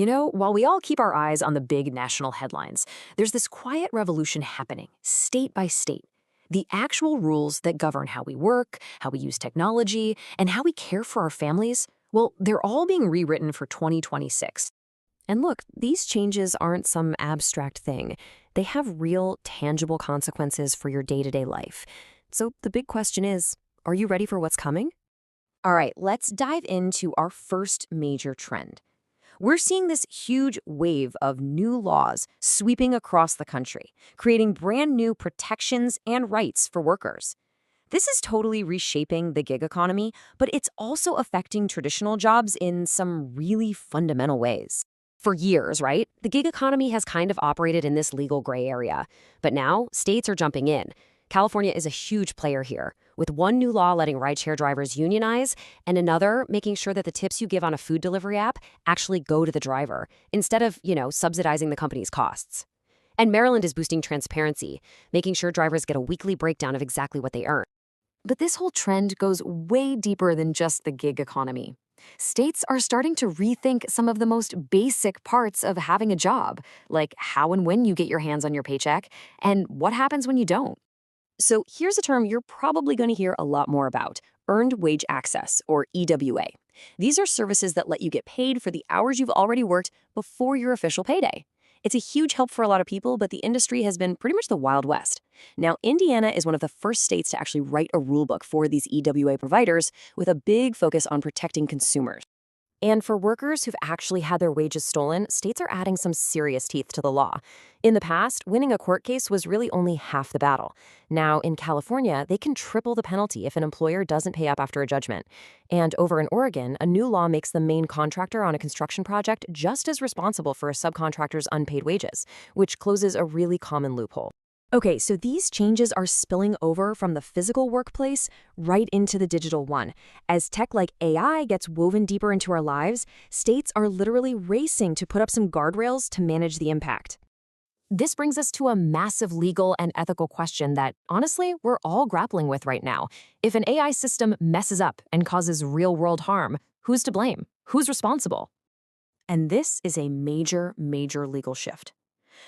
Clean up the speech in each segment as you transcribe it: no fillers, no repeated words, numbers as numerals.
While we all keep our eyes on the big national headlines, there's this quiet revolution happening, state by state. The actual rules that govern how we work, how we use technology, and how we care for our families, well, they're all being rewritten for 2026. And look, these changes aren't some abstract thing. They have real, tangible consequences for your day-to-day life. So the big question is, are you ready for what's coming? All right, let's dive into our first major trend. We're seeing this huge wave of new laws sweeping across the country, creating brand new protections and rights for workers. This is totally reshaping the gig economy, but it's also affecting traditional jobs in some really fundamental ways. For years, right, the gig economy has kind of operated in this legal gray area. But now, states are jumping in. California is a huge player here, with one new law letting rideshare drivers unionize and another making sure that the tips you give on a food delivery app actually go to the driver, instead of, subsidizing the company's costs. And Maryland is boosting transparency, making sure drivers get a weekly breakdown of exactly what they earn. But this whole trend goes way deeper than just the gig economy. States are starting to rethink some of the most basic parts of having a job, like how and when you get your hands on your paycheck, and what happens when you don't. So here's a term you're probably going to hear a lot more about: Earned Wage Access, or EWA. These are services that let you get paid for the hours you've already worked before your official payday. It's a huge help for a lot of people, but the industry has been pretty much the Wild West. Now, Indiana is one of the first states to actually write a rulebook for these EWA providers, with a big focus on protecting consumers. And for workers who've actually had their wages stolen, states are adding some serious teeth to the law. In the past, winning a court case was really only half the battle. Now, in California, they can triple the penalty if an employer doesn't pay up after a judgment. And over in Oregon, a new law makes the main contractor on a construction project just as responsible for a subcontractor's unpaid wages, which closes a really common loophole. Okay, so these changes are spilling over from the physical workplace right into the digital one. As tech like AI gets woven deeper into our lives, states are literally racing to put up some guardrails to manage the impact. This brings us to a massive legal and ethical question that, honestly, we're all grappling with right now. If an AI system messes up and causes real-world harm, who's to blame? Who's responsible? And this is a major, major legal shift.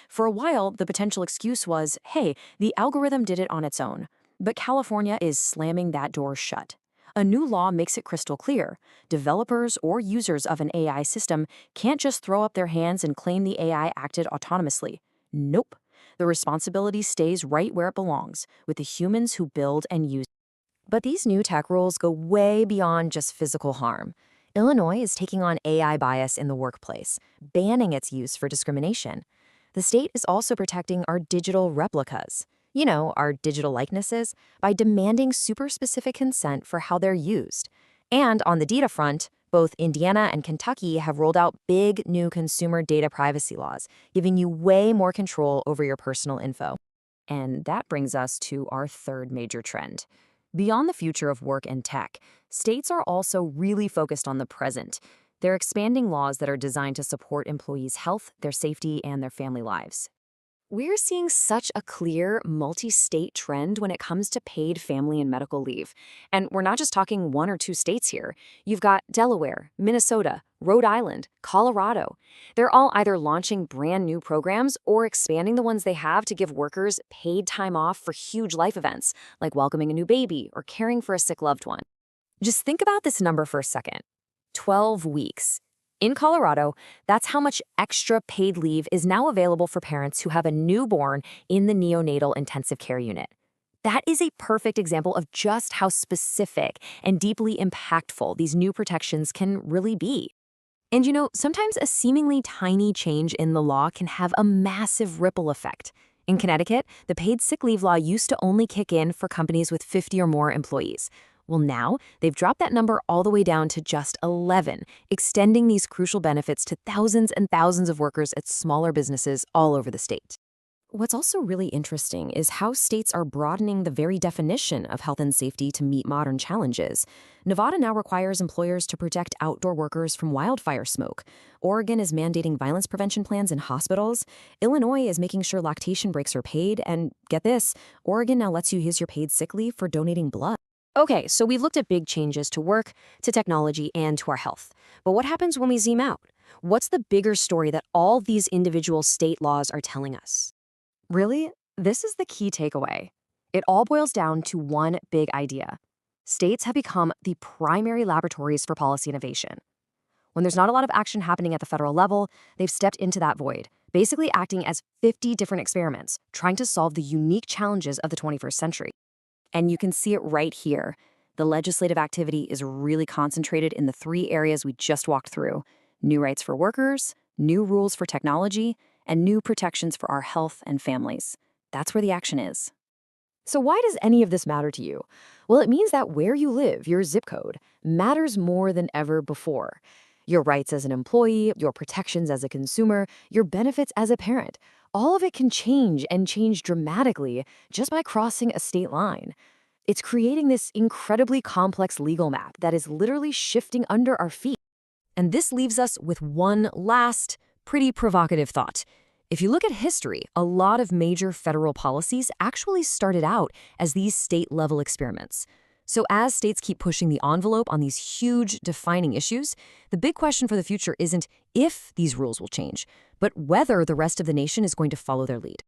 For a while, the potential excuse was, hey, the algorithm did it on its own. But California is slamming that door shut. A new law makes it crystal clear. Developers or users of an AI system can't just throw up their hands and claim the AI acted autonomously. Nope. The responsibility stays right where it belongs, with the humans who build and use. But these new tech rules go way beyond just physical harm. Illinois is taking on AI bias in the workplace, banning its use for discrimination. The state is also protecting our digital replicas, our digital likenesses, by demanding super specific consent for how they're used. And on the data front, both Indiana and Kentucky have rolled out big new consumer data privacy laws, giving you way more control over your personal info. And that brings us to our third major trend. Beyond the future of work and tech, states are also really focused on the present. They're expanding laws that are designed to support employees' health, their safety, and their family lives. We're seeing such a clear multi-state trend when it comes to paid family and medical leave. And we're not just talking one or two states here. You've got Delaware, Minnesota, Rhode Island, Colorado. They're all either launching brand new programs or expanding the ones they have to give workers paid time off for huge life events, like welcoming a new baby or caring for a sick loved one. Just think about this number for a second. 12 weeks. In Colorado, that's how much extra paid leave is now available for parents who have a newborn in the neonatal intensive care unit. That is a perfect example of just how specific and deeply impactful these new protections can really be. And sometimes a seemingly tiny change in the law can have a massive ripple effect. In Connecticut, the paid sick leave law used to only kick in for companies with 50 or more employees. Well, now they've dropped that number all the way down to just 11, extending these crucial benefits to thousands and thousands of workers at smaller businesses all over the state. What's also really interesting is how states are broadening the very definition of health and safety to meet modern challenges. Nevada now requires employers to protect outdoor workers from wildfire smoke. Oregon is mandating violence prevention plans in hospitals. Illinois is making sure lactation breaks are paid. And get this, Oregon now lets you use your paid sick leave for donating blood. Okay, so we've looked at big changes to work, to technology, and to our health. But what happens when we zoom out? What's the bigger story that all these individual state laws are telling us? Really, this is the key takeaway. It all boils down to one big idea. States have become the primary laboratories for policy innovation. When there's not a lot of action happening at the federal level, they've stepped into that void, basically acting as 50 different experiments, trying to solve the unique challenges of the 21st century. And you can see it right here. The legislative activity is really concentrated in the three areas we just walked through: new rights for workers, new rules for technology, and new protections for our health and families. That's where the action is. So why does any of this matter to you? Well, it means that where you live, your zip code, matters more than ever before. Your rights as an employee, your protections as a consumer, your benefits as a parent, all of it can change and change dramatically just by crossing a state line. It's creating this incredibly complex legal map that is literally shifting under our feet. And this leaves us with one last, pretty provocative thought. If you look at history, a lot of major federal policies actually started out as these state-level experiments. So as states keep pushing the envelope on these huge, defining issues, the big question for the future isn't if these rules will change, but whether the rest of the nation is going to follow their lead.